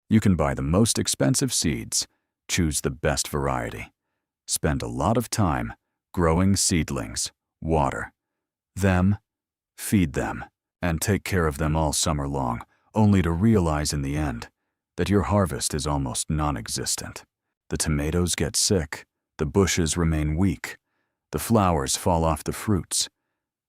You can buy the most expensive seeds, choose the best variety, spend a lot of time growing seedlings, water them, feed them, and take care of them all summer long, only to realize in the end that your harvest is almost non-existent. The tomatoes get sick, the bushes remain weak, the flowers fall off the fruits,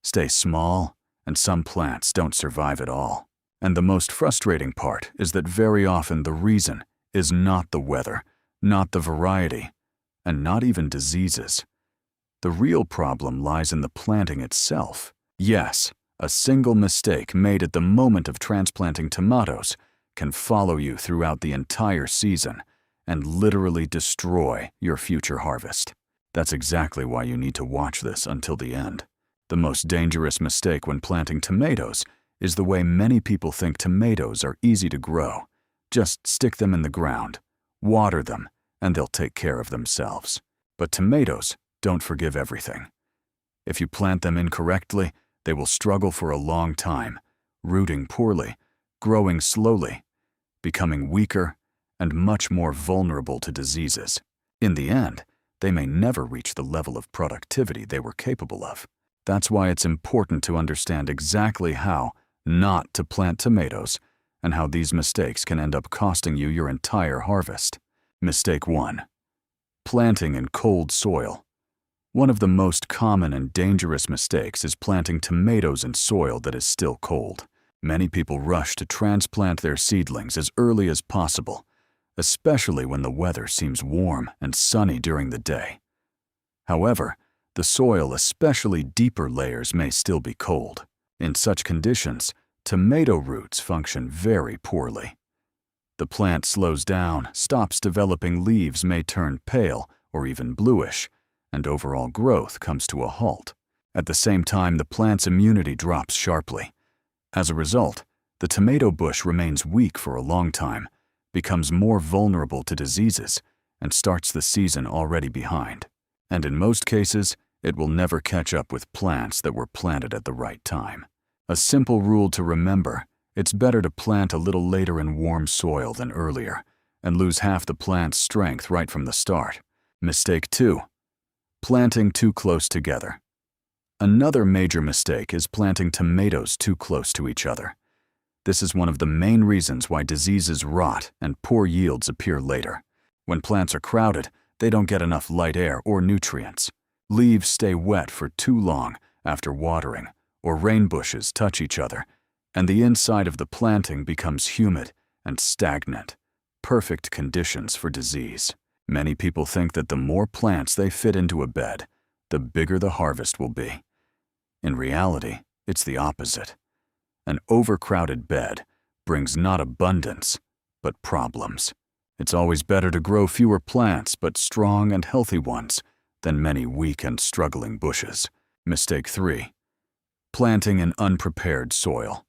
stay small, and some plants don't survive at all. And the most frustrating part is that very often the reason is not the weather, not the variety, and not even diseases. The real problem lies in the planting itself. Yes, a single mistake made at the moment of transplanting tomatoes can follow you throughout the entire season and literally destroy your future harvest. That's exactly why you need to watch this until the end. The most dangerous mistake when planting tomatoes is the way many people think tomatoes are easy to grow. Just stick them in the ground, water them, and they'll take care of themselves. But tomatoes don't forgive everything. If you plant them incorrectly, they will struggle for a long time, rooting poorly, growing slowly, becoming weaker, and much more vulnerable to diseases. In the end, they may never reach the level of productivity they were capable of. That's why it's important to understand exactly how not to plant tomatoes and how these mistakes can end up costing you your entire harvest. Mistake 1. Planting in cold soil. One of the most common and dangerous mistakes is planting tomatoes in soil that is still cold. Many people rush to transplant their seedlings as early as possible, especially when the weather seems warm and sunny during the day. However, the soil, especially deeper layers, may still be cold. In such conditions, tomato roots function very poorly. The plant slows down, stops developing, leaves may turn pale or even bluish, and overall growth comes to a halt. At the same time, the plant's immunity drops sharply. As a result, the tomato bush remains weak for a long time, becomes more vulnerable to diseases, and starts the season already behind. And in most cases, it will never catch up with plants that were planted at the right time. A simple rule to remember: it's better to plant a little later in warm soil than earlier, and lose half the plant's strength right from the start. Mistake 2. Planting too close together. Another major mistake is planting tomatoes too close to each other. This is one of the main reasons why diseases rot and poor yields appear later. When plants are crowded, they don't get enough light air or nutrients. Leaves stay wet for too long after watering, or rain bushes touch each other, and the inside of the planting becomes humid and stagnant, perfect conditions for disease. Many people think that the more plants they fit into a bed, the bigger the harvest will be. In reality, it's the opposite. An overcrowded bed brings not abundance, but problems. It's always better to grow fewer plants, but strong and healthy ones, than many weak and struggling bushes. Mistake 3. Planting in unprepared soil.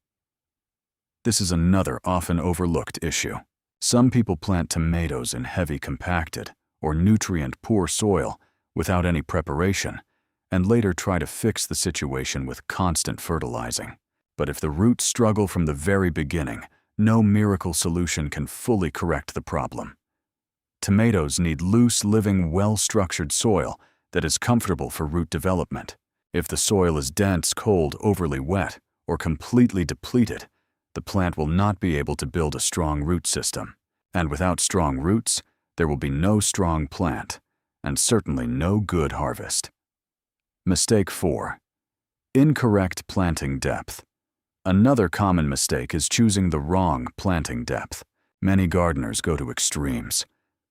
This is another often overlooked issue. Some people plant tomatoes in heavy compacted or nutrient-poor soil without any preparation, and later try to fix the situation with constant fertilizing. But if the roots struggle from the very beginning, no miracle solution can fully correct the problem. Tomatoes need loose, living, well-structured soil that is comfortable for root development. If the soil is dense, cold, overly wet, or completely depleted, the plant will not be able to build a strong root system. And without strong roots, there will be no strong plant, and certainly no good harvest. Mistake 4. Incorrect planting depth. Another common mistake is choosing the wrong planting depth. Many gardeners go to extremes.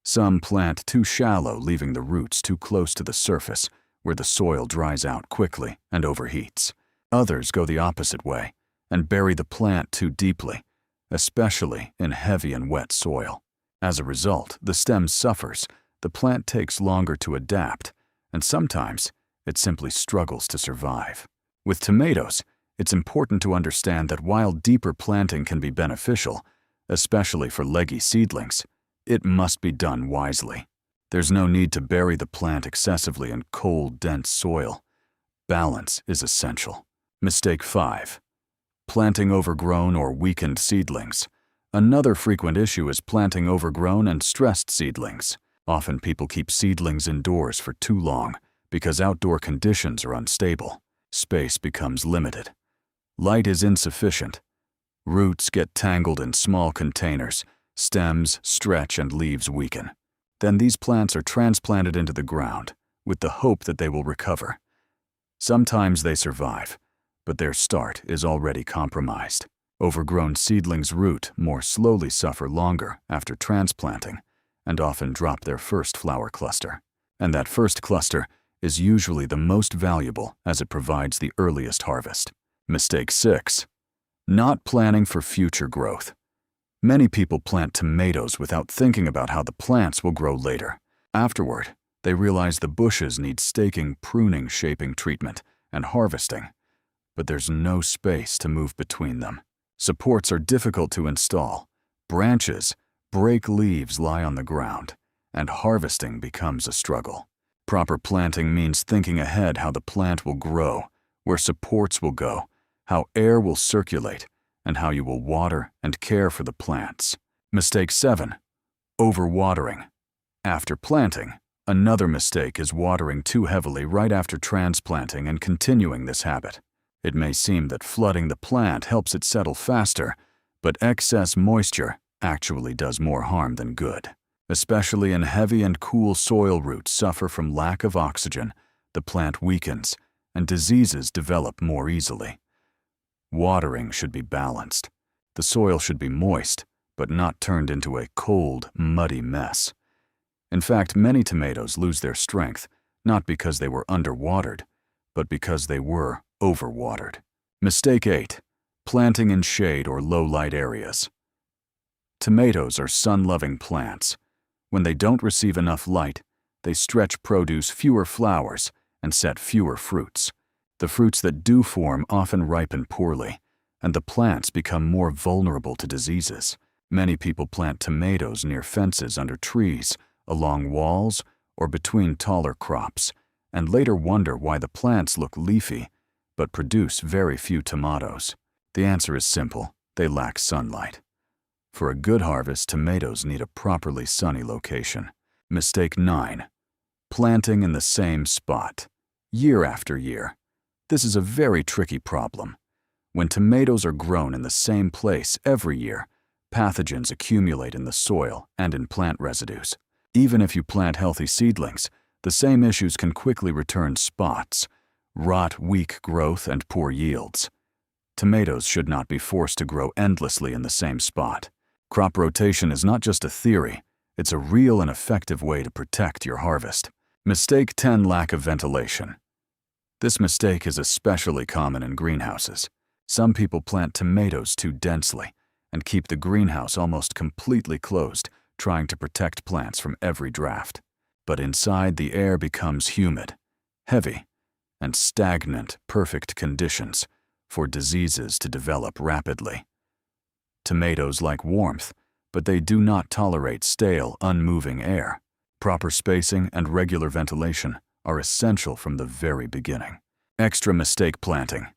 Some plant too shallow, leaving the roots too close to the surface, where the soil dries out quickly and overheats. Others go the opposite way and bury the plant too deeply, especially in heavy and wet soil. As a result, the stem suffers, the plant takes longer to adapt, and sometimes it simply struggles to survive. With tomatoes, it's important to understand that while deeper planting can be beneficial, especially for leggy seedlings, it must be done wisely. There's no need to bury the plant excessively in cold, dense soil. Balance is essential. Mistake 5. Planting overgrown or weakened seedlings. Another frequent issue is planting overgrown and stressed seedlings. Often people keep seedlings indoors for too long because outdoor conditions are unstable. Space becomes limited. Light is insufficient. Roots get tangled in small containers, stems stretch and leaves weaken. Then these plants are transplanted into the ground with the hope that they will recover. Sometimes they survive, but their start is already compromised. Overgrown seedlings' root more slowly suffer longer after transplanting and often drop their first flower cluster. And that first cluster is usually the most valuable as it provides the earliest harvest. Mistake 6. Not planning for future growth. Many people plant tomatoes without thinking about how the plants will grow later. Afterward, they realize the bushes need staking, pruning, shaping treatment, and harvesting, but there's no space to move between them. Supports are difficult to install. Branches break, leaves lie on the ground, and harvesting becomes a struggle. Proper planting means thinking ahead how the plant will grow, where supports will go, how air will circulate, and how you will water and care for the plants. Mistake 7. Overwatering. After planting, another mistake is watering too heavily right after transplanting and continuing this habit. It may seem that flooding the plant helps it settle faster, but excess moisture actually does more harm than good. Especially in heavy and cool soil, roots suffer from lack of oxygen, the plant weakens, and diseases develop more easily. Watering should be balanced. The soil should be moist, but not turned into a cold, muddy mess. In fact, many tomatoes lose their strength, not because they were underwatered, but because they were overwatered. Mistake 8. Planting in shade or low-light areas. Tomatoes are sun-loving plants. When they don't receive enough light, they produce fewer flowers and set fewer fruits. The fruits that do form often ripen poorly, and the plants become more vulnerable to diseases. Many people plant tomatoes near fences, under trees, along walls, or between taller crops, and later wonder why the plants look leafy but produce very few tomatoes. The answer is simple: they lack sunlight. For a good harvest, tomatoes need a properly sunny location. Mistake 9. Planting in the same spot, year after year. This is a very tricky problem. When tomatoes are grown in the same place every year, pathogens accumulate in the soil and in plant residues. Even if you plant healthy seedlings, the same issues can quickly return: spots, rot, weak growth, and poor yields. Tomatoes should not be forced to grow endlessly in the same spot. Crop rotation is not just a theory, it's a real and effective way to protect your harvest. Mistake 10. Lack of ventilation. This mistake is especially common in greenhouses. Some people plant tomatoes too densely and keep the greenhouse almost completely closed, trying to protect plants from every draft. But inside, the air becomes humid, heavy, and stagnant, perfect conditions for diseases to develop rapidly. Tomatoes like warmth, but they do not tolerate stale, unmoving air. Proper spacing and regular ventilation are essential from the very beginning. Extra mistake planting: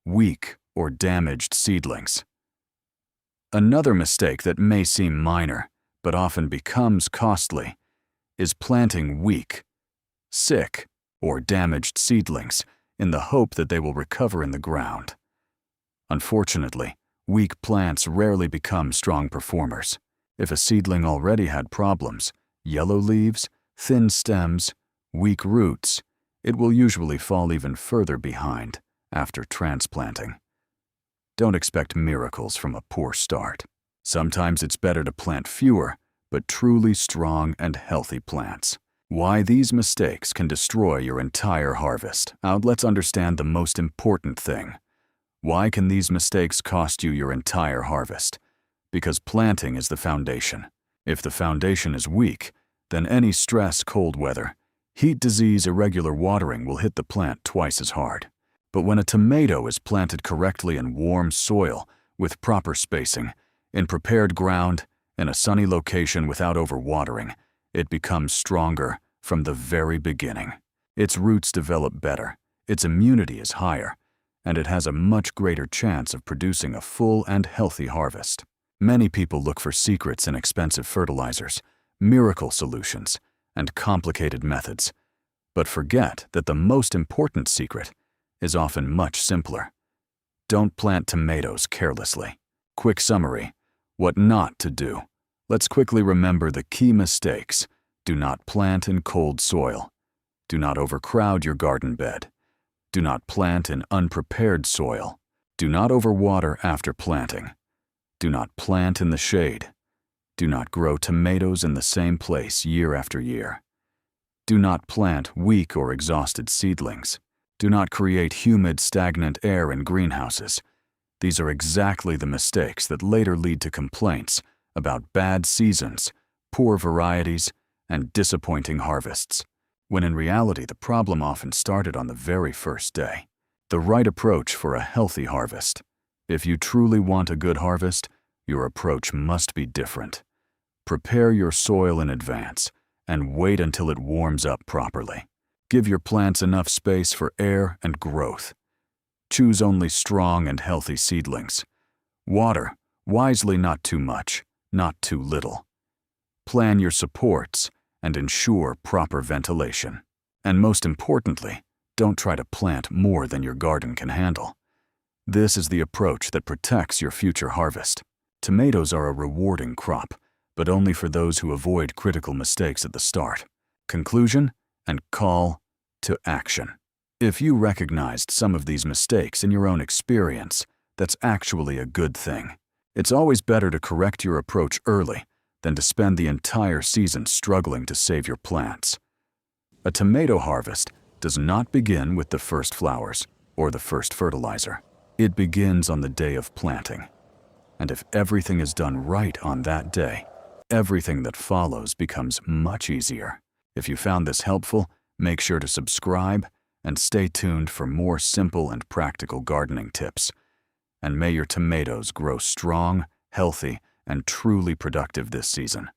weak or damaged seedlings. Another mistake that may seem minor, but often becomes costly, is planting weak, sick, or damaged seedlings in the hope that they will recover in the ground. Unfortunately, weak plants rarely become strong performers. If a seedling already had problems, yellow leaves, thin stems, weak roots, it will usually fall even further behind after transplanting. Don't expect miracles from a poor start. Sometimes it's better to plant fewer, but truly strong and healthy plants. Why these mistakes can destroy your entire harvest. Now let's understand the most important thing. Why can these mistakes cost you your entire harvest? Because planting is the foundation. If the foundation is weak, then any stress, cold weather, heat, disease, irregular watering will hit the plant twice as hard. But when a tomato is planted correctly in warm soil, with proper spacing, in prepared ground, in a sunny location without overwatering, it becomes stronger from the very beginning. Its roots develop better, its immunity is higher, and it has a much greater chance of producing a full and healthy harvest. Many people look for secrets in expensive fertilizers, miracle solutions, and complicated methods, but forget that the most important secret is often much simpler. Don't plant tomatoes carelessly. Quick summary: what not to do. Let's quickly remember the key mistakes. Do not plant in cold soil. Do not overcrowd your garden bed. Do not plant in unprepared soil. Do not overwater after planting. Do not plant in the shade. Do not grow tomatoes in the same place year after year. Do not plant weak or exhausted seedlings. Do not create humid, stagnant air in greenhouses. These are exactly the mistakes that later lead to complaints about bad seasons, poor varieties, and disappointing harvests, when in reality the problem often started on the very first day. The right approach for a healthy harvest. If you truly want a good harvest, your approach must be different. Prepare your soil in advance and wait until it warms up properly. Give your plants enough space for air and growth. Choose only strong and healthy seedlings. Water wisely, not too much, not too little. Plan your supports and ensure proper ventilation. And most importantly, don't try to plant more than your garden can handle. This is the approach that protects your future harvest. Tomatoes are a rewarding crop, but only for those who avoid critical mistakes at the start. Conclusion and call to action. If you recognized some of these mistakes in your own experience, that's actually a good thing. It's always better to correct your approach early than to spend the entire season struggling to save your plants. A tomato harvest does not begin with the first flowers or the first fertilizer. It begins on the day of planting. And if everything is done right on that day, everything that follows becomes much easier. If you found this helpful, make sure to subscribe and stay tuned for more simple and practical gardening tips. And may your tomatoes grow strong, healthy, and truly productive this season.